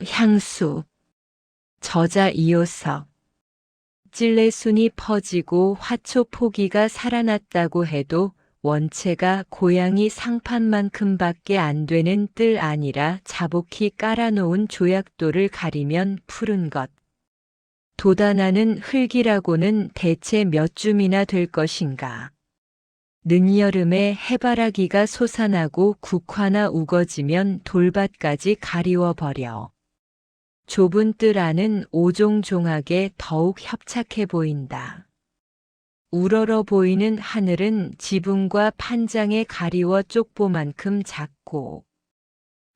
향수. 저자 이효석. 찔레순이 퍼지고 화초 포기가 살아났다고 해도 원체가 고양이 상판만큼밖에 안 되는 뜰 아니라 자복히 깔아놓은 조약돌을 가리면 푸른 것. 돋아나는 흙이라고는 대체 몇 줌이나 될 것인가. 늦여름에 해바라기가 솟아나고 국화나 우거지면 돌밭까지 가리워버려. 좁은 뜰 안은 오종종하게 더욱 협착해 보인다. 우러러 보이는 하늘은 지붕과 판장에 가리워 쪽보만큼 작고,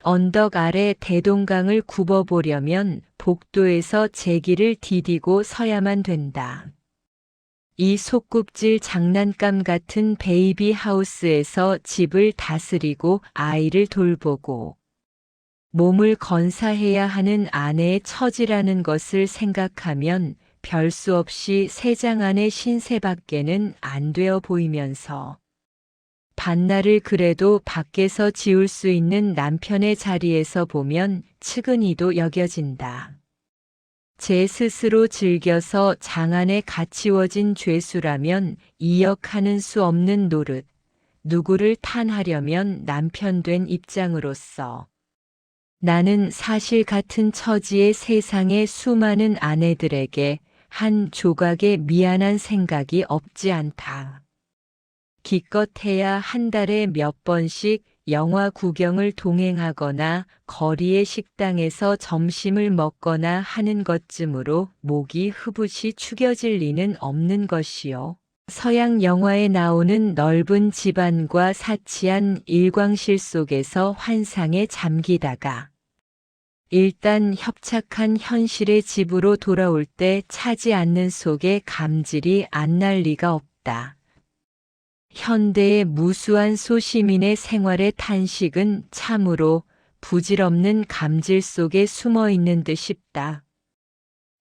언덕 아래 대동강을 굽어보려면 복도에서 제기를 디디고 서야만 된다. 이 속굽질 장난감 같은 베이비 하우스에서 집을 다스리고 아이를 돌보고 몸을 건사해야 하는 아내의 처지라는 것을 생각하면 별 수 없이 세장 안의 신세밖에는 안 되어 보이면서 반나를 그래도 밖에서 지울 수 있는 남편의 자리에서 보면 측은히도 여겨진다. 제 스스로 즐겨서 장안에 갇히워진 죄수라면 이역하는 수 없는 노릇, 누구를 탄하려면 남편 된 입장으로서 나는 사실 같은 처지의 세상의 수많은 아내들에게 한 조각의 미안한 생각이 없지 않다. 기껏해야 한 달에 몇 번씩 영화 구경을 동행하거나 거리의 식당에서 점심을 먹거나 하는 것쯤으로 목이 흐붓이 축여질 리는 없는 것이요. 서양 영화에 나오는 넓은 집안과 사치한 일광실 속에서 환상에 잠기다가 일단 협착한 현실의 집으로 돌아올 때 차지 않는 속에 감질이 안 날 리가 없다. 현대의 무수한 소시민의 생활의 탄식은 참으로 부질없는 감질 속에 숨어 있는 듯 싶다.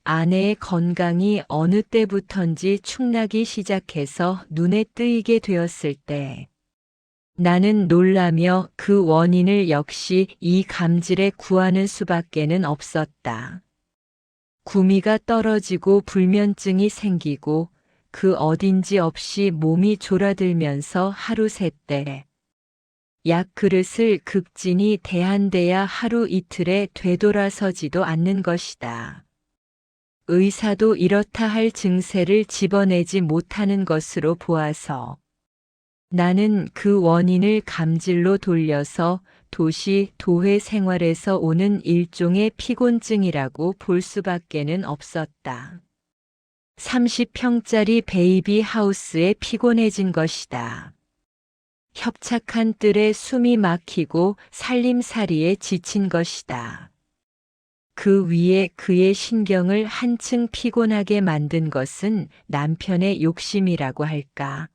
아내의 건강이 어느 때부턴지 축나기 시작해서 눈에 뜨이게 되었을 때 나는 놀라며 그 원인을 역시 이 감질에 구하는 수밖에는 없었다. 구미가 떨어지고 불면증이 생기고 그 어딘지 없이 몸이 졸아들면서 하루 셋대 약 그릇을 극진히 대한대야 하루 이틀에 되돌아서지도 않는 것이다. 의사도 이렇다 할 증세를 집어내지 못하는 것으로 보아서 나는 그 원인을 감질로 돌려서 도시 도회 생활에서 오는 일종의 피곤증이라고 볼 수밖에는 없었다. 30평짜리 베이비 하우스에 피곤해진 것이다. 협착한 뜰에 숨이 막히고 살림살이에 지친 것이다. 그 위에 그의 신경을 한층 피곤하게 만든 것은 남편의 욕심이라고 할까.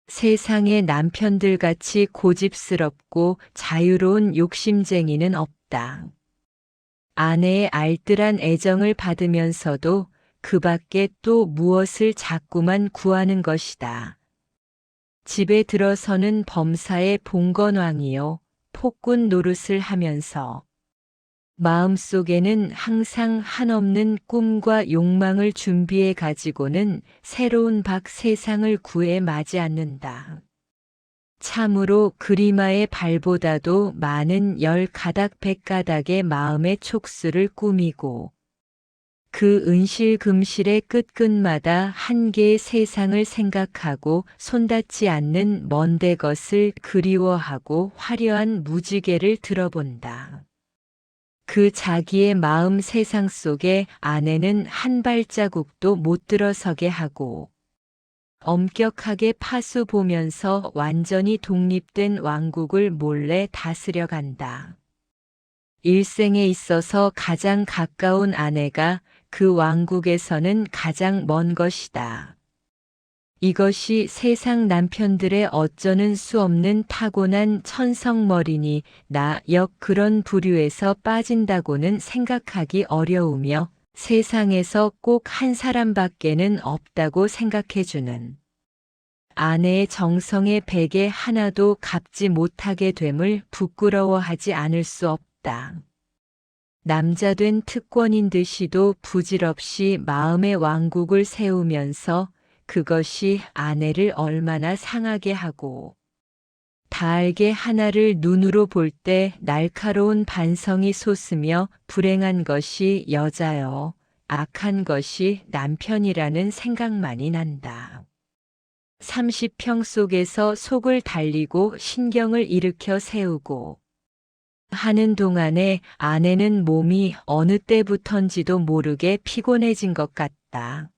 세상에 남편들같이 고집스럽고 자유로운 욕심쟁이는 없다. 아내의 알뜰한 애정을 받으면서도 그 밖에 또 무엇을 자꾸만 구하는 것이다. 집에 들어서는 범사의 봉건왕이요, 폭군 노릇을 하면서 마음속에는 항상 한없는 꿈과 욕망을 준비해 가지고는 새로운 밖 세상을 구해 맞이 않는다. 참으로 그리마의 발보다도 많은 10가닥 100가닥의 마음의 촉수를 꾸미고 그 은실금실의 끝끝마다 한 개의 세상을 생각하고 손닿지 않는 먼데 것을 그리워하고 화려한 무지개를 들어본다. 그 자기의 마음 세상 속에 아내는 한 발자국도 못 들어서게 하고 엄격하게 파수 보면서 완전히 독립된 왕국을 몰래 다스려 간다. 일생에 있어서 가장 가까운 아내가 그 왕국에서는 가장 먼 것이다. 이것이 세상 남편들의 어쩌는 수 없는 타고난 천성머리니 나 역 그런 부류에서 빠진다고는 생각하기 어려우며 세상에서 꼭 한 사람밖에는 없다고 생각해주는 아내의 정성의 베개 하나도 갚지 못하게 됨을 부끄러워하지 않을 수 없다. 남자된 특권인 듯이도 부질없이 마음의 왕국을 세우면서 그것이 아내를 얼마나 상하게 하고 달게 하나를 눈으로 볼 때 날카로운 반성이 솟으며 불행한 것이 여자여, 악한 것이 남편이라는 생각만이 난다. 30평 속에서 속을 달리고 신경을 일으켜 세우고 하는 동안에 아내는 몸이 어느 때부턴지도 모르게 피곤해진 것 같다.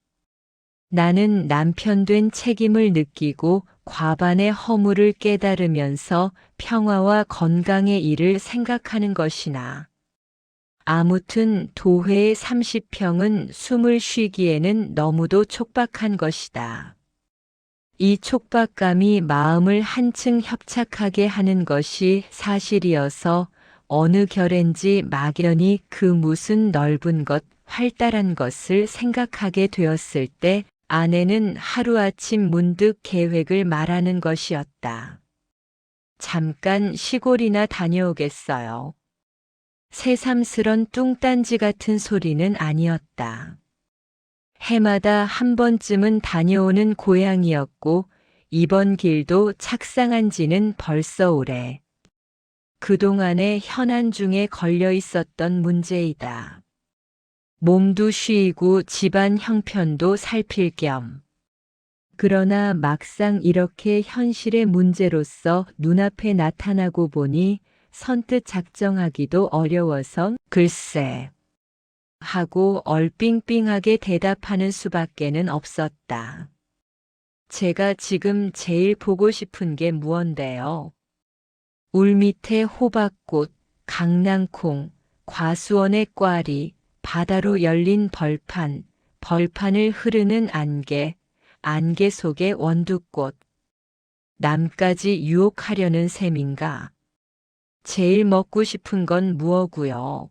나는 남편 된 책임을 느끼고 과반의 허물을 깨달으면서 평화와 건강의 일을 생각하는 것이나 아무튼 도회의 30평은 숨을 쉬기에는 너무도 촉박한 것이다. 이 촉박감이 마음을 한층 협착하게 하는 것이 사실이어서 어느 결엔지 막연히 그 무슨 넓은 것, 활달한 것을 생각하게 되었을 때 아내는 하루아침 문득 계획을 말하는 것이었다. 잠깐 시골이나 다녀오겠어요. 새삼스런 뚱딴지 같은 소리는 아니었다. 해마다 한 번쯤은 다녀오는 고향이었고 이번 길도 착상한 지는 벌써 오래. 그동안의 현안 중에 걸려 있었던 문제이다. 몸도 쉬이고 집안 형편도 살필 겸. 그러나 막상 이렇게 현실의 문제로서 눈앞에 나타나고 보니 선뜻 작정하기도 어려워서 글쎄 하고 얼삥삥하게 대답하는 수밖에는 없었다. 제가 지금 제일 보고 싶은 게 무언데요. 울밑에 호박꽃, 강낭콩, 과수원의 꽈리, 바다로 열린 벌판, 벌판을 흐르는 안개, 안개 속의 원두꽃. 남까지 유혹하려는 셈인가. 제일 먹고 싶은 건 무엇구요?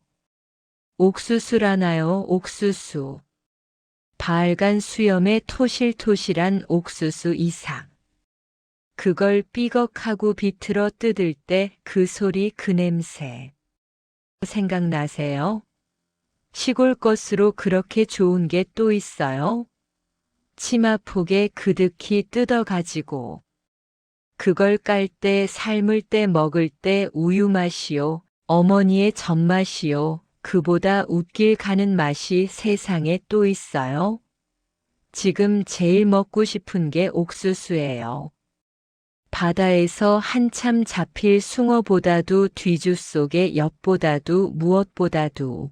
옥수수라나요, 옥수수. 발간 수염에 토실토실한 옥수수 이삭. 그걸 삐걱하고 비틀어 뜯을 때 그 소리 그 냄새. 생각나세요? 시골 것으로 그렇게 좋은 게 또 있어요? 치마폭에 그득히 뜯어가지고 그걸 깔 때 삶을 때 먹을 때 우유 맛이요. 어머니의 젖맛이요. 그보다 웃길 가는 맛이 세상에 또 있어요? 지금 제일 먹고 싶은 게 옥수수예요. 바다에서 한참 잡힐 숭어보다도 뒤주 속의 엿보다도 무엇보다도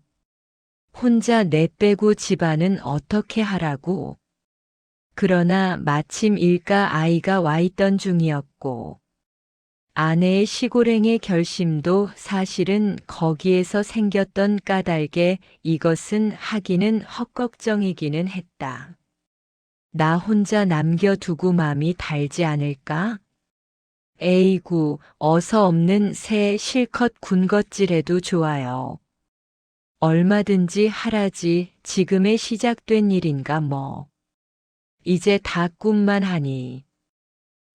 혼자 내빼고 집안은 어떻게 하라고. 그러나 마침 일가 아이가 와 있던 중이었고 아내의 시골행의 결심도 사실은 거기에서 생겼던 까닭에 이것은 하기는 헛걱정이기는 했다. 나 혼자 남겨두고 맘이 달지 않을까? 에이구, 어서 없는 새 실컷 군것질해도 좋아요. 얼마든지 하라지 지금에 시작된 일인가 뭐. 이제 다 꿈만 하니.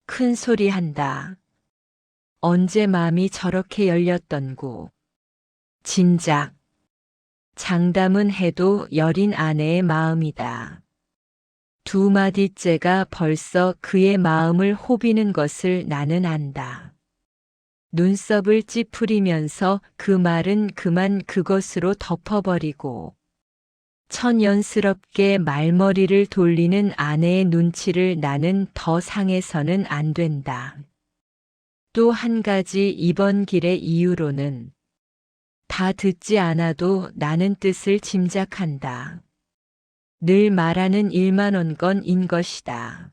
큰 소리 한다. 언제 마음이 저렇게 열렸던고. 진작. 장담은 해도 여린 아내의 마음이다. 두 마디째가 벌써 그의 마음을 호비는 것을 나는 안다. 눈썹을 찌푸리면서 그 말은 그만 그것으로 덮어버리고 천연스럽게 말머리를 돌리는 아내의 눈치를 나는 더 상해서는 안 된다. 또 한 가지 이번 길의 이유로는 다 듣지 않아도 나는 뜻을 짐작한다. 늘 말하는 1만 원건인 것이다.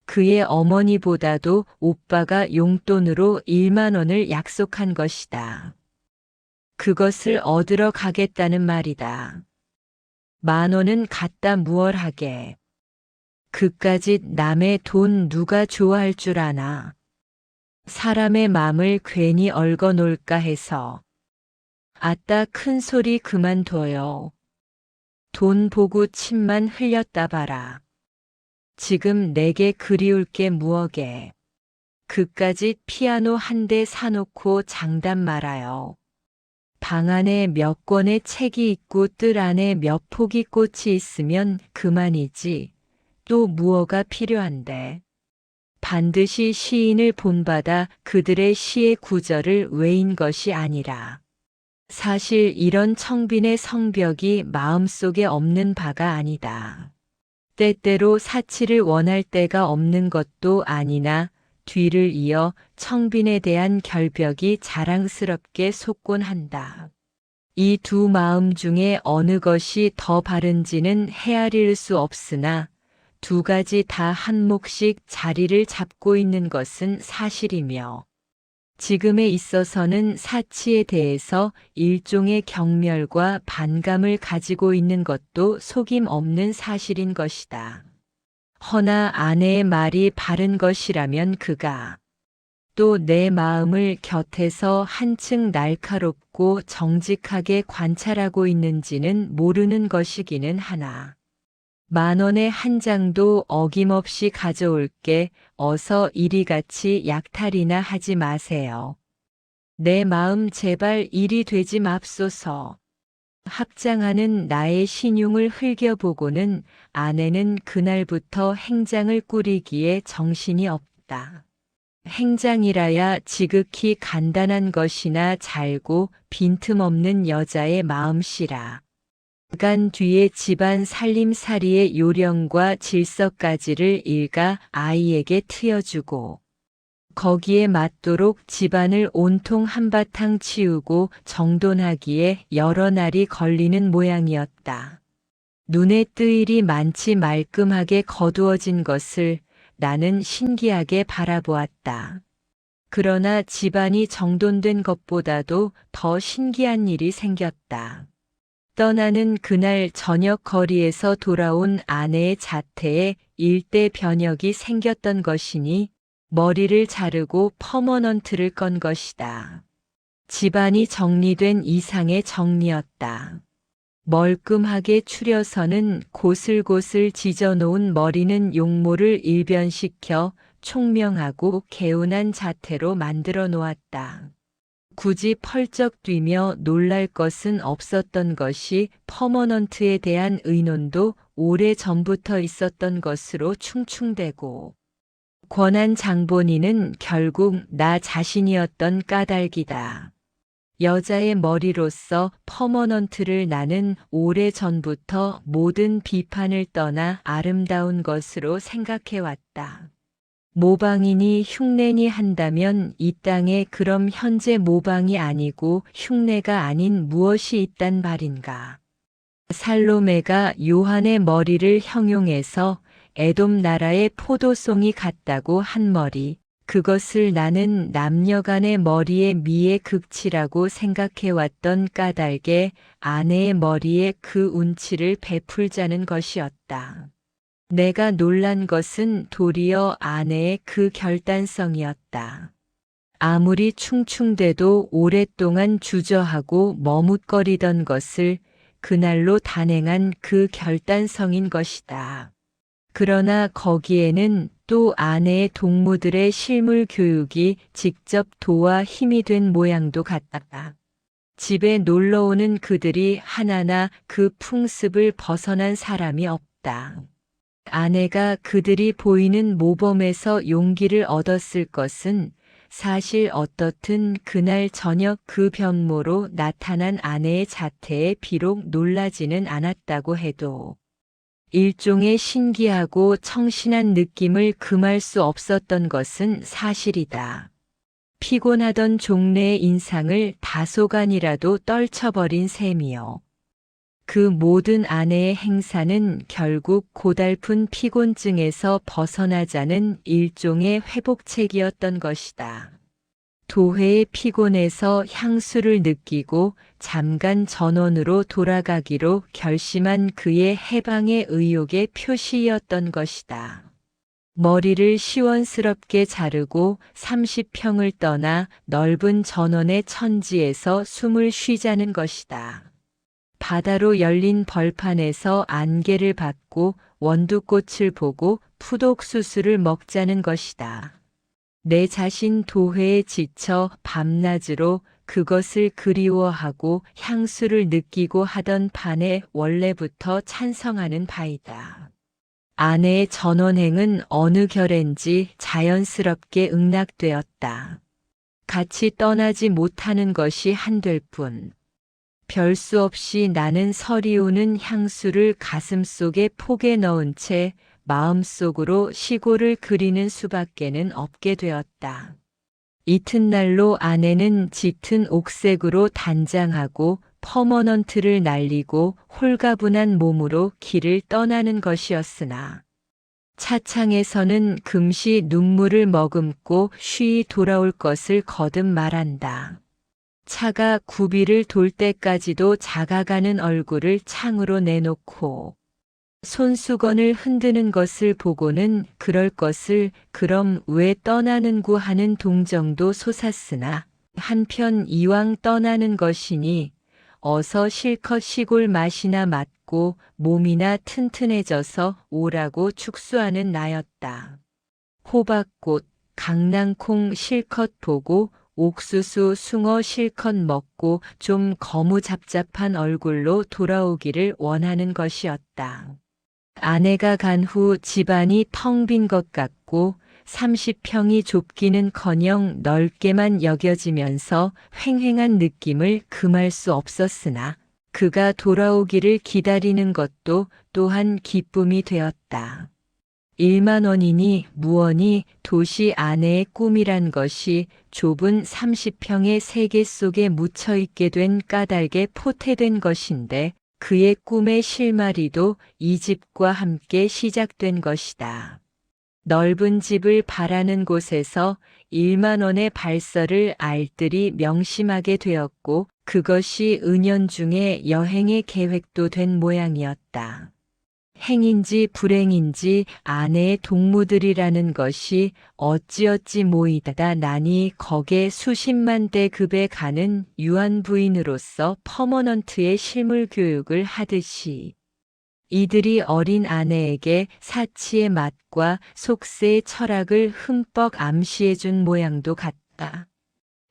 그의 어머니보다도 오빠가 용돈으로 1만 원을 약속한 것이다. 그것을 얻으러 가겠다는 말이다. 1만 원은 갖다 무얼하게. 그까짓 남의 돈 누가 좋아할 줄 아나. 사람의 맘을 괜히 얽어 놓을까 해서. 아따 큰 소리 그만둬요. 돈 보고 침만 흘렸다 봐라. 지금 내게 그리울 게 무엇게. 그까짓 피아노 한 대 사놓고 장담 말아요. 방 안에 몇 권의 책이 있고 뜰 안에 몇 폭이 꽃이 있으면 그만이지. 또 무엇가 필요한데. 반드시 시인을 본받아 그들의 시의 구절을 외인 것이 아니라 사실 이런 청빈의 성벽이 마음속에 없는 바가 아니다. 때때로 사치를 원할 때가 없는 것도 아니나 뒤를 이어 청빈에 대한 결벽이 자랑스럽게 속곤한다. 이 두 마음 중에 어느 것이 더 바른지는 헤아릴 수 없으나 두 가지 다 한 몫씩 자리를 잡고 있는 것은 사실이며 지금에 있어서는 사치에 대해서 일종의 경멸과 반감을 가지고 있는 것도 속임 없는 사실인 것이다. 허나 아내의 말이 바른 것이라면 그가 또 내 마음을 곁에서 한층 날카롭고 정직하게 관찰하고 있는지는 모르는 것이기는 하나. 10,000원의 한 장도 어김없이 가져올게 어서 이리같이 약탈이나 하지 마세요. 내 마음 제발 일이 되지 맙소서. 합장하는 나의 신용을 흘겨보고는 아내는 그날부터 행장을 꾸리기에 정신이 없다. 행장이라야 지극히 간단한 것이나 잘고 빈틈없는 여자의 마음씨라. 간 뒤에 집안 살림살이의 요령과 질서까지를 일가 아이에게 트여주고 거기에 맞도록 집안을 온통 한바탕 치우고 정돈하기에 여러 날이 걸리는 모양이었다. 눈에 뜰 일이 많지 말끔하게 거두어진 것을 나는 신기하게 바라보았다. 그러나 집안이 정돈된 것보다도 더 신기한 일이 생겼다. 떠나는 그날 저녁 거리에서 돌아온 아내의 자태에 일대 변혁이 생겼던 것이니 머리를 자르고 퍼머넌트를 건 것이다. 집안이 정리된 이상의 정리였다. 멀끔하게 추려서는 고슬고슬 지져놓은 머리는 용모를 일변시켜 총명하고 개운한 자태로 만들어 놓았다. 굳이 펄쩍 뛰며 놀랄 것은 없었던 것이 퍼머넌트에 대한 의논도 오래 전부터 있었던 것으로 충충되고 권한 장본인은 결국 나 자신이었던 까닭이다. 여자의 머리로서 퍼머넌트를 나는 오래 전부터 모든 비판을 떠나 아름다운 것으로 생각해왔다. 모방이니 흉내니 한다면 이 땅에 그럼 현재 모방이 아니고 흉내가 아닌 무엇이 있단 말인가. 살로메가 요한의 머리를 형용해서 에돔 나라의 포도송이 같다고 한 머리, 그것을 나는 남녀간의 머리의 미의 극치라고 생각해왔던 까닭에 아내의 머리에 그 운치를 베풀자는 것이었다. 내가 놀란 것은 도리어 아내의 그 결단성이었다. 아무리 충충대도 오랫동안 주저하고 머뭇거리던 것을 그날로 단행한 그 결단성인 것이다. 그러나 거기에는 또 아내의 동무들의 실물 교육이 직접 도와 힘이 된 모양도 같다. 집에 놀러오는 그들이 하나나 그 풍습을 벗어난 사람이 없다. 아내가 그들이 보이는 모범에서 용기를 얻었을 것은 사실 어떻든 그날 저녁 그 변모로 나타난 아내의 자태에 비록 놀라지는 않았다고 해도 일종의 신기하고 청신한 느낌을 금할 수 없었던 것은 사실이다. 피곤하던 종래의 인상을 다소간이라도 떨쳐버린 셈이요. 그 모든 아내의 행사는 결국 고달픈 피곤증에서 벗어나자는 일종의 회복책이었던 것이다. 도회의 피곤에서 향수를 느끼고 잠깐 전원으로 돌아가기로 결심한 그의 해방의 의욕의 표시였던 것이다. 머리를 시원스럽게 자르고 30평을 떠나 넓은 전원의 천지에서 숨을 쉬자는 것이다. 바다로 열린 벌판에서 안개를 받고 원두꽃을 보고 푸독수수를 먹자는 것이다. 내 자신 도회에 지쳐 밤낮으로 그것을 그리워하고 향수를 느끼고 하던 반에 원래부터 찬성하는 바이다. 아내의 전원행은 어느 결엔지 자연스럽게 응낙되었다. 같이 떠나지 못하는 것이 한될 뿐. 별 수 없이 나는 서리우는 향수를 가슴속에 포개 넣은 채 마음속으로 시골을 그리는 수밖에는 없게 되었다. 이튿날로 아내는 짙은 옥색으로 단장하고 퍼머넌트를 날리고 홀가분한 몸으로 길을 떠나는 것이었으나 차창에서는 금시 눈물을 머금고 쉬이 돌아올 것을 거듭 말한다. 차가 구비를 돌 때까지도 작아가는 얼굴을 창으로 내놓고 손수건을 흔드는 것을 보고는 그럴 것을 그럼 왜 떠나는구 하는 동정도 솟았으나 한편 이왕 떠나는 것이니 어서 실컷 시골 맛이나 맡고 몸이나 튼튼해져서 오라고 축수하는 나였다. 호박꽃, 강낭콩 실컷 보고 옥수수, 숭어 실컷 먹고 좀 거무잡잡한 얼굴로 돌아오기를 원하는 것이었다. 아내가 간 후 집안이 텅 빈 것 같고 30평이 좁기는커녕 넓게만 여겨지면서 휑휑한 느낌을 금할 수 없었으나 그가 돌아오기를 기다리는 것도 또한 기쁨이 되었다. 1만 원이니 무언이 도시 아내의 꿈이란 것이 좁은 30평의 세계 속에 묻혀있게 된 까닭에 포태된 것인데 그의 꿈의 실마리도 이 집과 함께 시작된 것이다. 넓은 집을 바라는 곳에서 1만 원의 발설을 알뜰히 명심하게 되었고 그것이 은연중에 여행의 계획도 된 모양이었다. 행인지 불행인지 아내의 동무들이라는 것이 어찌어찌 모이다 나니 거기에 수십만 대 급에 가는 유한 부인으로서 퍼머넌트의 실물 교육을 하듯이 이들이 어린 아내에게 사치의 맛과 속세의 철학을 흠뻑 암시해 준 모양도 같다.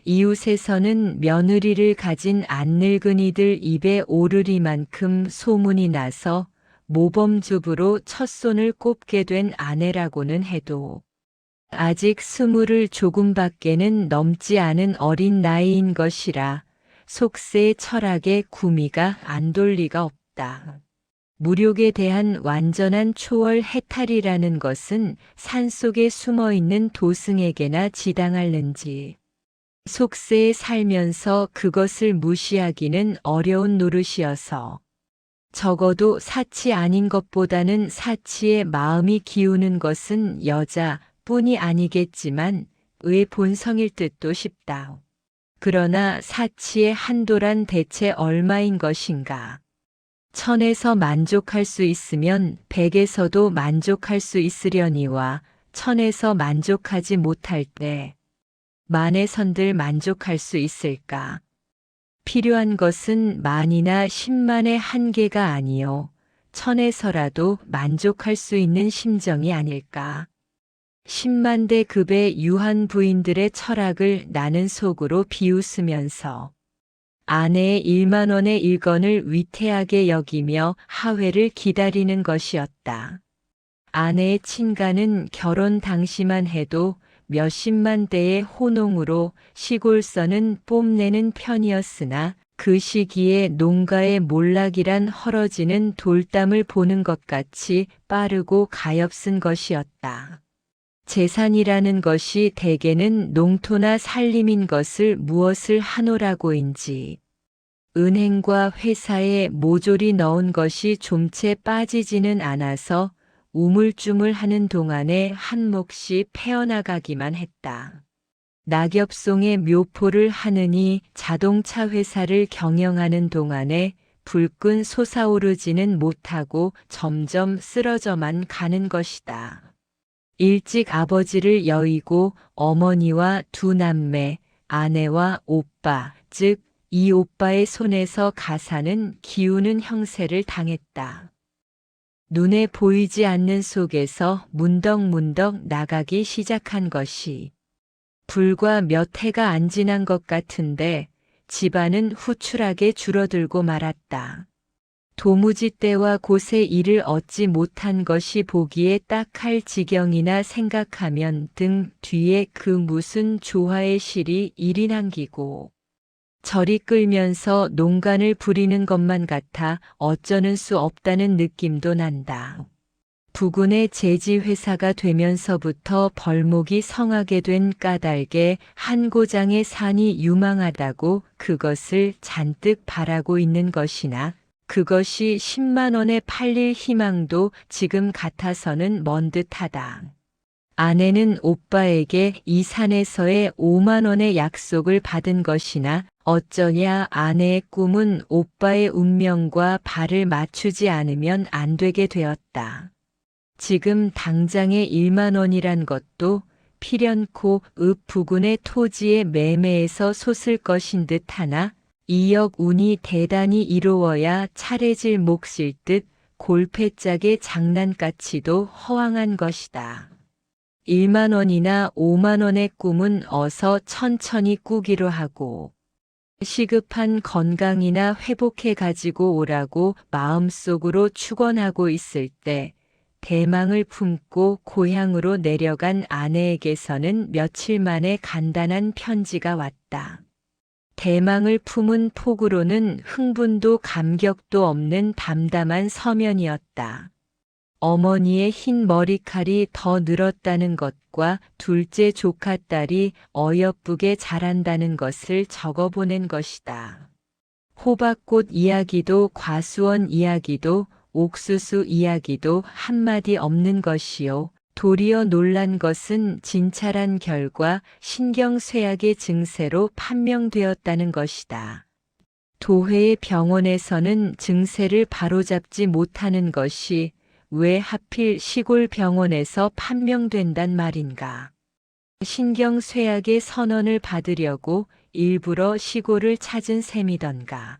이웃에서는 며느리를 가진 안 늙은 이들 입에 오르리만큼 소문이 나서 모범주부로 첫 손을 꼽게 된 아내라고는 해도 아직 20을 조금밖에는 넘지 않은 어린 나이인 것이라 속세의 철학에 구미가 안 돌 리가 없다. 무력에 대한 완전한 초월 해탈이라는 것은 산속에 숨어있는 도승에게나 지당할는지 속세에 살면서 그것을 무시하기는 어려운 노릇이어서 적어도 사치 아닌 것보다는 사치의 마음이 기우는 것은 여자뿐이 아니겠지만 의 본성일 듯도 싶다. 그러나 사치의 한도란 대체 얼마인 것인가? 1000에서 만족할 수 있으면 100에서도 만족할 수 있으려니와 1000에서 만족하지 못할 때 만에 선들 만족할 수 있을까? 필요한 것은 만이나 10만의 한계가 아니요 1000에서라도 만족할 수 있는 심정이 아닐까. 10만 대 급의 유한 부인들의 철학을 나는 속으로 비웃으면서 아내의 1만 원의 일건을 위태하게 여기며 하회를 기다리는 것이었다. 아내의 친가는 결혼 당시만 해도 몇십만 대의 호농으로 시골서는 뽐내는 편이었으나 그 시기에 농가의 몰락이란 헐어지는 돌담을 보는 것 같이 빠르고 가엾은 것이었다. 재산이라는 것이 대개는 농토나 살림인 것을 무엇을 하노라고인지 은행과 회사에 모조리 넣은 것이 좀채 빠지지는 않아서 우물쭈물하는 동안에 한 몫이 패어나가기만 했다. 낙엽송의 묘포를 하느니 자동차 회사를 경영하는 동안에 불끈 솟아오르지는 못하고 점점 쓰러져만 가는 것이다. 일찍 아버지를 여의고 어머니와 두 남매, 아내와 오빠, 즉 이 오빠의 손에서 가사는 기우는 형세를 당했다. 눈에 보이지 않는 속에서 문덕문덕 나가기 시작한 것이 불과 몇 해가 안 지난 것 같은데 집안은 후출하게 줄어들고 말았다. 도무지 때와 곳에 일을 얻지 못한 것이 보기에 딱할 지경이나 생각하면 등 뒤에 그 무슨 조화의 실이 이리 남기고 저리 끌면서 농간을 부리는 것만 같아 어쩌는 수 없다는 느낌도 난다. 부군의 제지회사가 되면서부터 벌목이 성하게 된 까닭에 한 고장의 산이 유망하다고 그것을 잔뜩 바라고 있는 것이나 그것이 10만 원에 팔릴 희망도 지금 같아서는 먼 듯하다. 아내는 오빠에게 이 산에서의 5만 원의 약속을 받은 것이나 어쩌냐 아내의 꿈은 오빠의 운명과 발을 맞추지 않으면 안 되게 되었다. 지금 당장의 1만 원이란 것도 필연코 읍 부근의 토지의 매매에서 솟을 것인 듯 하나 2억 운이 대단히 이루어야 차례질 몫일 듯 골패짝의 장난까치도 허황한 것이다. 1만 원이나 5만 원의 꿈은 어서 천천히 꾸기로 하고 시급한 건강이나 회복해 가지고 오라고 마음속으로 축원하고 있을 때 대망을 품고 고향으로 내려간 아내에게서는 며칠 만에 간단한 편지가 왔다. 대망을 품은 폭으로는 흥분도 감격도 없는 담담한 서면이었다. 어머니의 흰 머리칼이 더 늘었다는 것과 둘째 조카딸이 어여쁘게 자란다는 것을 적어보낸 것이다. 호박꽃 이야기도 과수원 이야기도 옥수수 이야기도 한마디 없는 것이요. 도리어 놀란 것은 진찰한 결과 신경쇠약의 증세로 판명되었다는 것이다. 도회의 병원에서는 증세를 바로잡지 못하는 것이 왜 하필 시골 병원에서 판명된단 말인가. 신경쇠약의 선언을 받으려고 일부러 시골을 찾은 셈이던가.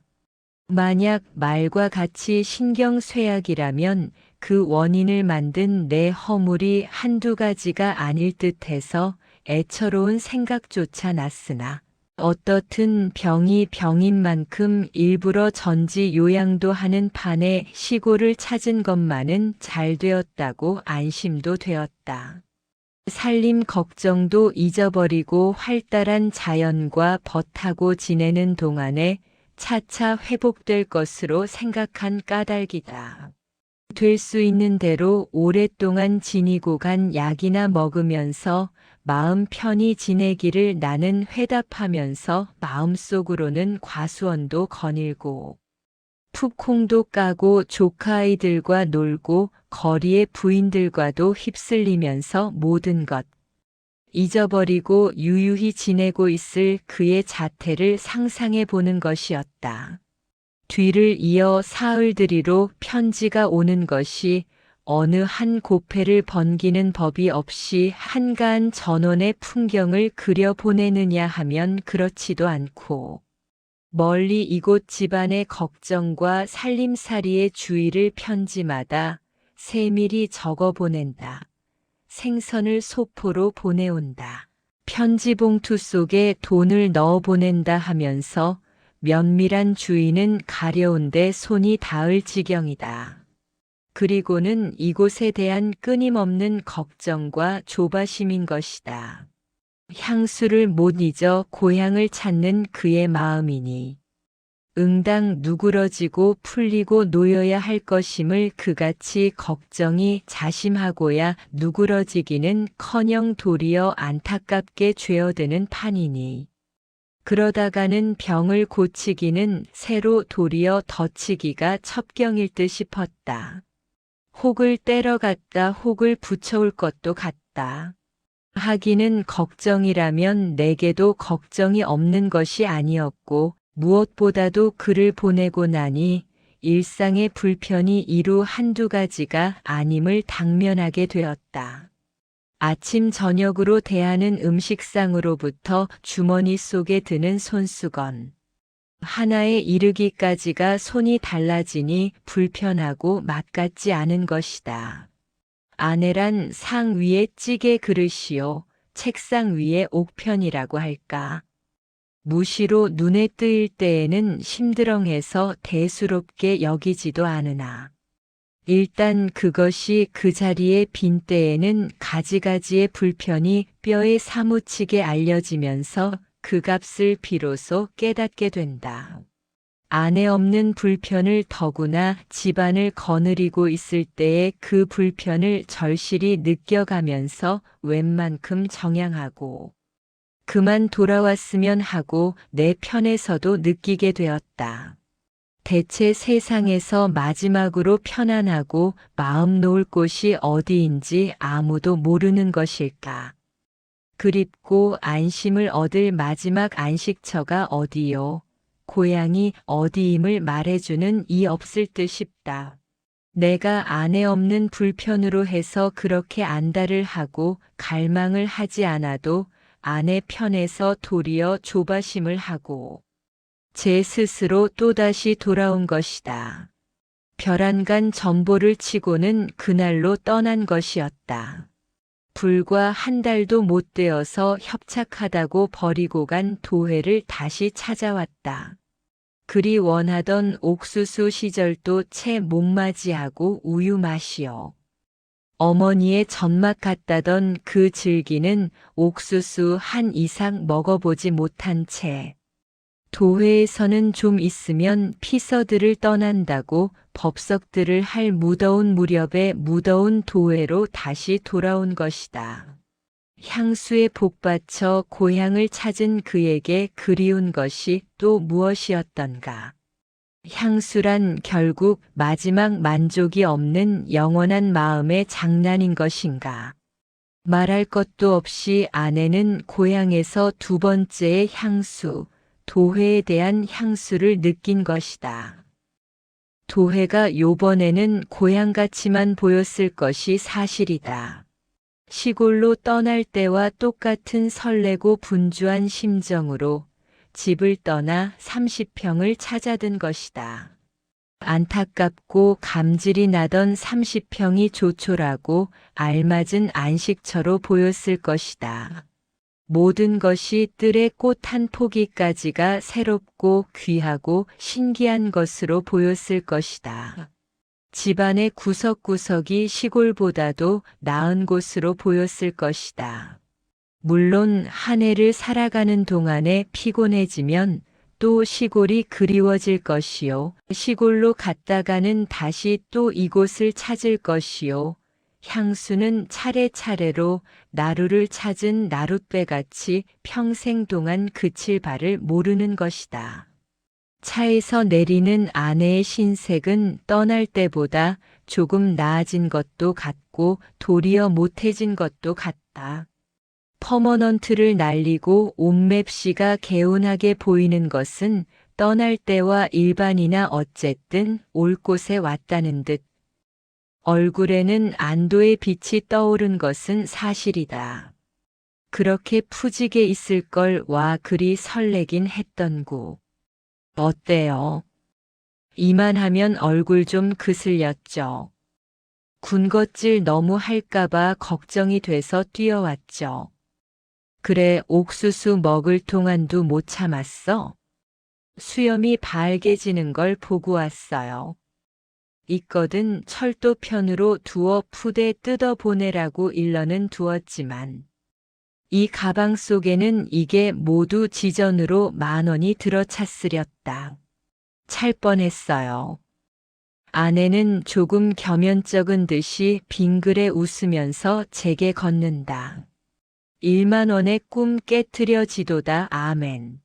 만약 말과 같이 신경쇠약이라면 그 원인을 만든 내 허물이 한두 가지가 아닐 듯해서 애처로운 생각조차 났으나 어떻든 병이 병인 만큼 일부러 전지 요양도 하는 판에 시골을 찾은 것만은 잘 되었다고 안심도 되었다. 살림 걱정도 잊어버리고 활달한 자연과 벗하고 지내는 동안에 차차 회복될 것으로 생각한 까닭이다. 될 수 있는 대로 오랫동안 지니고 간 약이나 먹으면서 마음 편히 지내기를 나는 회답하면서 마음속으로는 과수원도 거닐고 풋콩도 까고 조카 아이들과 놀고 거리의 부인들과도 휩쓸리면서 모든 것 잊어버리고 유유히 지내고 있을 그의 자태를 상상해 보는 것이었다. 뒤를 이어 사흘들이로 편지가 오는 것이 어느 한 고패를 번기는 법이 없이 한가한 전원의 풍경을 그려보내느냐 하면 그렇지도 않고 멀리 이곳 집안의 걱정과 살림살이의 주의를 편지마다 세밀히 적어보낸다. 생선을 소포로 보내온다. 편지 봉투 속에 돈을 넣어 보낸다 하면서 면밀한 주의는 가려운데 손이 닿을 지경이다. 그리고는 이곳에 대한 끊임없는 걱정과 조바심인 것이다. 향수를 못 잊어 고향을 찾는 그의 마음이니 응당 누그러지고 풀리고 놓여야 할 것임을 그같이 걱정이 자심하고야 누그러지기는커녕 도리어 안타깝게 죄어드는 판이니 그러다가는 병을 고치기는 새로 도리어 덧치기가 첩경일 듯 싶었다. 혹을 때려갔다 혹을 붙여올 것도 같다. 하기는 걱정이라면 내게도 걱정이 없는 것이 아니었고 무엇보다도 그를 보내고 나니 일상의 불편이 이루 한두 가지가 아님을 당면하게 되었다. 아침 저녁으로 대하는 음식상으로부터 주머니 속에 드는 손수건. 하나에 이르기까지가 손이 달라지니 불편하고 맛같지 않은 것이다. 아내란 상 위에 찌개 그릇이요 책상 위에 옥편이라고 할까. 무시로 눈에 뜨일 때에는 심드렁해서 대수롭게 여기지도 않으나 일단 그것이 그 자리에 빈 때에는 가지가지의 불편이 뼈에 사무치게 알려지면서 그 값을 비로소 깨닫게 된다. 아내 없는 불편을 더구나 집안을 거느리고 있을 때의 그 불편을 절실히 느껴가면서 웬만큼 정향하고 그만 돌아왔으면 하고 내 편에서도 느끼게 되었다. 대체 세상에서 마지막으로 편안하고 마음 놓을 곳이 어디인지 아무도 모르는 것일까? 그립고 안심을 얻을 마지막 안식처가 어디요? 고향이 어디임을 말해주는 이 없을 듯 싶다. 내가 아내 없는 불편으로 해서 그렇게 안달을 하고 갈망을 하지 않아도 아내 편에서 도리어 조바심을 하고 제 스스로 또다시 돌아온 것이다. 별안간 전보를 치고는 그날로 떠난 것이었다. 불과 한 달도 못 되어서 협착하다고 버리고 간 도회를 다시 찾아왔다. 그리 원하던 옥수수 시절도 채 목맞이하고 우유 맛이요. 어머니의 전맛 같다던 그 즐기는 옥수수 한 이상 먹어보지 못한 채 도회에서는 좀 있으면 피서들을 떠난다고 법석들을 할 무더운 무렵에 무더운 도회로 다시 돌아온 것이다. 향수에 복받쳐 고향을 찾은 그에게 그리운 것이 또 무엇이었던가. 향수란 결국 마지막 만족이 없는 영원한 마음의 장난인 것인가. 말할 것도 없이 아내는 고향에서 두 번째의 향수, 도회에 대한 향수를 느낀 것이다. 도회가 요번에는 고향같이만 보였을 것이 사실이다. 시골로 떠날 때와 똑같은 설레고 분주한 심정으로 집을 떠나 30평을 찾아든 것이다. 안타깝고 감질이 나던 30평이 조촐하고 알맞은 안식처로 보였을 것이다. 모든 것이 뜰의 꽃 한 포기까지가 새롭고 귀하고 신기한 것으로 보였을 것이다. 집안의 구석구석이 시골보다도 나은 곳으로 보였을 것이다. 물론 한 해를 살아가는 동안에 피곤해지면 또 시골이 그리워질 것이요. 시골로 갔다가는 다시 또 이곳을 찾을 것이요. 향수는 차례차례로 나루를 찾은 나룻배같이 평생 동안 그칠 바를 모르는 것이다. 차에서 내리는 아내의 신색은 떠날 때보다 조금 나아진 것도 같고 도리어 못해진 것도 같다. 퍼머넌트를 날리고 옷맵시가 개운하게 보이는 것은 떠날 때와 일반이나 어쨌든 올 곳에 왔다는 듯. 얼굴에는 안도의 빛이 떠오른 것은 사실이다. 그렇게 푸지게 있을 걸 와 그리 설레긴 했던구. 어때요? 이만하면 얼굴 좀 그슬렸죠. 군것질 너무 할까봐 걱정이 돼서 뛰어왔죠. 그래, 옥수수 먹을 동안도 못 참았어. 수염이 발개지는 걸 보고 왔어요. 있거든 철도편으로 두어 푸대 뜯어보내라고 일러는 두었지만 이 가방 속에는 이게 모두 지전으로 10,000원이 들어찼으렸다. 찰 뻔했어요. 아내는 조금 겸연쩍은 듯이 빙그레 웃으면서 제게 걷는다. 10,000원의 꿈 깨트려지도다. 아멘.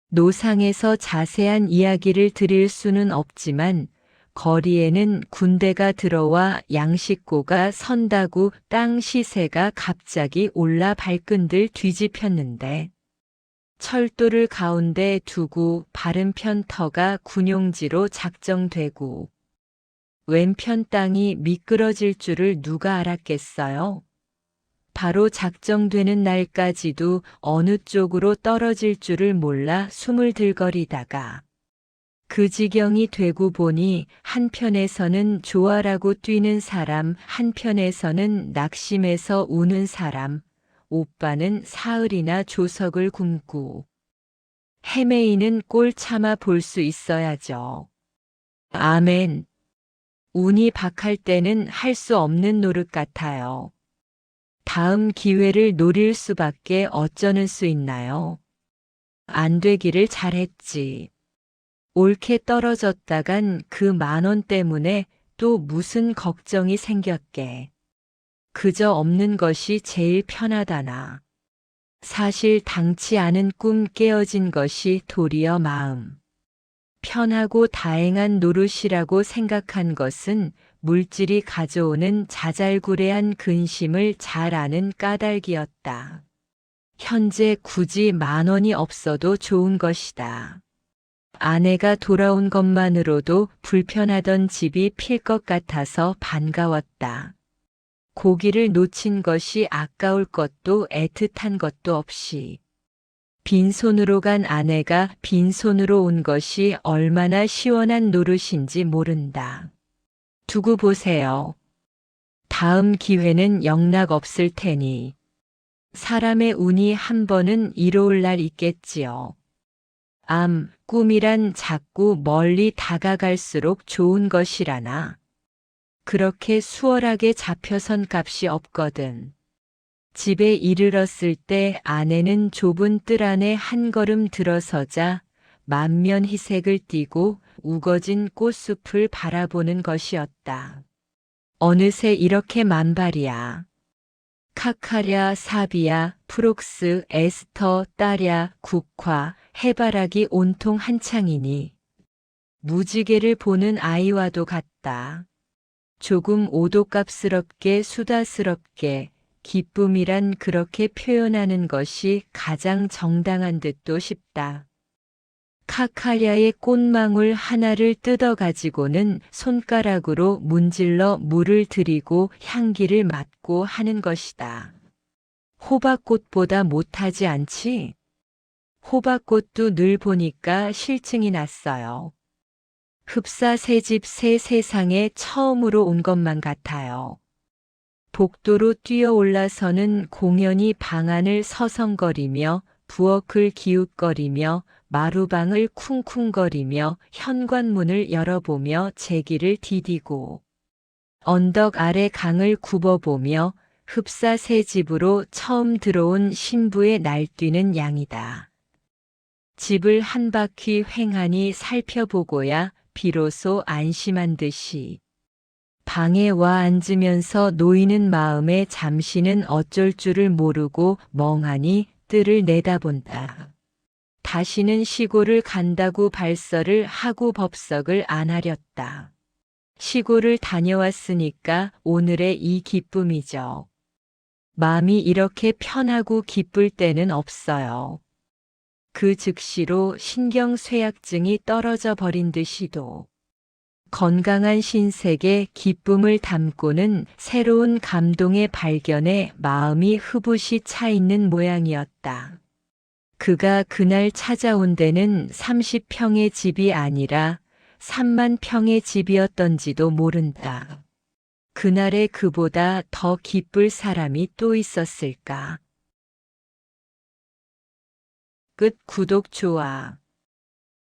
노상에서 자세한 이야기를 드릴 수는 없지만 거리에는 군대가 들어와 양식고가 선다구 땅 시세가 갑자기 올라 발끈들 뒤집혔는데 철도를 가운데 두고 바른편 터가 군용지로 작정되고 왼편 땅이 미끄러질 줄을 누가 알았겠어요? 바로 작정되는 날까지도 어느 쪽으로 떨어질 줄을 몰라 숨을 들거리다가 그 지경이 되고 보니 한편에서는 좋아라고 뛰는 사람, 한편에서는 낙심해서 우는 사람, 오빠는 사흘이나 조석을 굶고 헤매이는 꼴 참아 볼 수 있어야죠. 아멘. 운이 박할 때는 할 수 없는 노릇 같아요. 다음 기회를 노릴 수밖에 어쩌는 수 있나요? 안 되기를 잘했지. 옳게 떨어졌다간 그 10,000원 때문에 또 무슨 걱정이 생겼게. 그저 없는 것이 제일 편하다나. 사실 당치 않은 꿈 깨어진 것이 도리어 마음. 편하고 다행한 노릇이라고 생각한 것은 물질이 가져오는 자잘구레한 근심을 잘 아는 까닭이었다. 현재 굳이 10,000원이 없어도 좋은 것이다. 아내가 돌아온 것만으로도 불편하던 집이 필 것 같아서 반가웠다. 고기를 놓친 것이 아까울 것도 애틋한 것도 없이. 빈손으로 간 아내가 빈손으로 온 것이 얼마나 시원한 노릇인지 모른다. 두고 보세요. 다음 기회는 영락 없을 테니. 사람의 운이 한 번은 이로울 날 있겠지요. 꿈이란 자꾸 멀리 다가갈수록 좋은 것이라나. 그렇게 수월하게 잡혀선 값이 없거든. 집에 이르렀을 때 아내는 좁은 뜰 안에 한 걸음 들어서자 만면 희색을 띠고 우거진 꽃숲을 바라보는 것이었다. 어느새 이렇게 만발이야. 카카랴, 사비야, 프록스, 에스터, 따랴, 국화, 해바라기 온통 한창이니 무지개를 보는 아이와도 같다. 조금 오도값스럽게 수다스럽게 기쁨이란 그렇게 표현하는 것이 가장 정당한 듯도 싶다. 카카랴의 꽃망울 하나를 뜯어가지고는 손가락으로 문질러 물을 들이고 향기를 맡고 하는 것이다. 호박꽃보다 못하지 않지? 호박꽃도 늘 보니까 실증이 났어요. 흡사 새집 새 세상에 처음으로 온 것만 같아요. 복도로 뛰어 올라서는 공연히 방안을 서성거리며 부엌을 기웃거리며 마루방을 쿵쿵거리며 현관문을 열어보며 제기를 디디고 언덕 아래 강을 굽어보며 흡사 새 집으로 처음 들어온 신부의 날뛰는 양이다. 집을 한 바퀴 횡하니 살펴보고야 비로소 안심한 듯이 방에 와 앉으면서 놓이는 마음에 잠시는 어쩔 줄을 모르고 멍하니 뜰을 내다본다. 다시는 시골을 간다고 발설을 하고 법석을 안 하렸다. 시골을 다녀왔으니까 오늘의 이 기쁨이죠. 마음이 이렇게 편하고 기쁠 때는 없어요. 그 즉시로 신경쇠약증이 떨어져 버린 듯이도. 건강한 신세계 기쁨을 담고는 새로운 감동의 발견에 마음이 흐붓이 차 있는 모양이었다. 그가 그날 찾아온 데는 30평의 집이 아니라 30,000평의 집이었던지도 모른다. 그날의 그보다 더 기쁠 사람이 또 있었을까? 끝. 구독, 좋아.